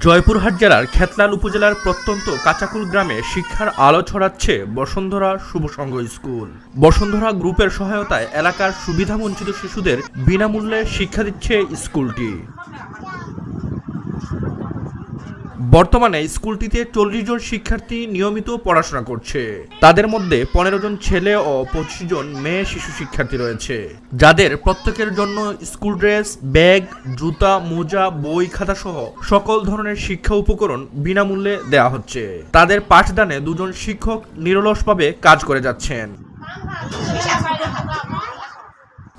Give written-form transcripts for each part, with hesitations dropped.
জয়পুরহাট জেলার খেতলাল উপজেলার প্রত্যন্ত কাচাকুল গ্রামে শিক্ষার আলো ছড়াচ্ছে বসুন্ধরা শুভ সংঘ স্কুল। বসুন্ধরা গ্রুপের সহায়তায় এলাকার সুবিধাবঞ্চিত শিশুদের বিনামূল্যে শিক্ষা দিচ্ছে স্কুলটি। বর্তমানে স্কুলটিতে 40 জন শিক্ষার্থী নিয়মিত পড়াশোনা করছে। তাদের মধ্যে 15 জন ছেলে ও 25 জন মেয়ে শিশু শিক্ষার্থী রয়েছে, যাদের প্রত্যেকের জন্য স্কুল ড্রেস, ব্যাগ, জুতা, মোজা, বই, খাতা সহ সকল ধরনের শিক্ষা উপকরণ বিনামূল্যে দেওয়া হচ্ছে। তাদের পাঠদানে 2 জন শিক্ষক নিরলসভাবে কাজ করে যাচ্ছেন।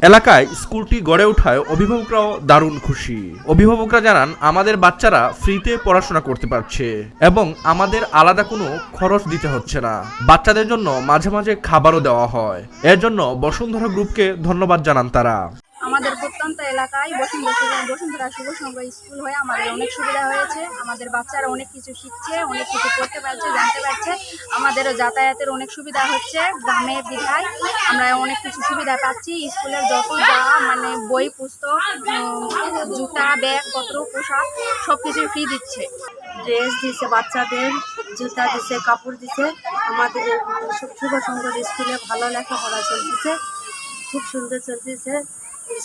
এলাকায় স্কুলটি গড়ে ওঠায় অভিভাবকরাও দারুণ খুশি। অভিভাবকরা জানান, আমাদের বাচ্চারা ফ্রিতে পড়াশোনা করতে পারছে এবং আমাদের আলাদা কোনো খরচ দিতে হচ্ছে না। বাচ্চাদের জন্য মাঝে মাঝে খাবারও দেওয়া হয়। এর জন্য বসুন্ধরা গ্রুপকে ধন্যবাদ জানান তারা। আমাদের প্রত্যন্ত এলাকায় বসুন্ধরা শুভ সংঘ স্কুল হয়ে আমাদের অনেক সুবিধা হয়েছে। আমাদের বাচ্চারা অনেক কিছু শিখছে, অনেক কিছু করতে পারছে, জানতে পারছে। আমাদেরও যাতায়াতের অনেক সুবিধা হচ্ছে। গ্রামে বিধায় আমরা অনেক কিছু সুবিধা পাচ্ছি। স্কুলের যত যা বই, পুস্তক, জুতা, ব্যাগ, পত্র, পোশাক সব কিছুই ফ্রি দিচ্ছে। ড্রেস দিছে, বাচ্চাদের জুতা দিছে, কাপড় দিছে। আমাদের শুভ সংঘ স্কুলে ভালো লেখাপড়া চলতেছে, খুব সুন্দর চলতেছে।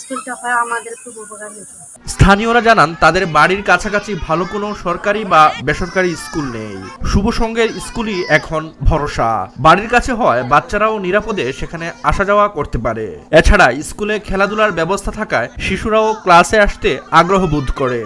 স্কুলটা হয় আমাদের খুব উপকার হয়েছে। স্থানীয়রা জানান, তাদের বাড়ির কাছাকাছি ভালো কোনো সরকারি বা বেসরকারি স্কুল নেই। শুভ সংঘের স্কুলই এখন ভরসা। বাড়ির কাছে হয় বাচ্চারাও নিরাপদে সেখানে আসা যাওয়া করতে পারে। এছাড়া স্কুলে খেলাধুলার ব্যবস্থা থাকায় শিশুরাও ক্লাসে আসতে আগ্রহ বোধ করে।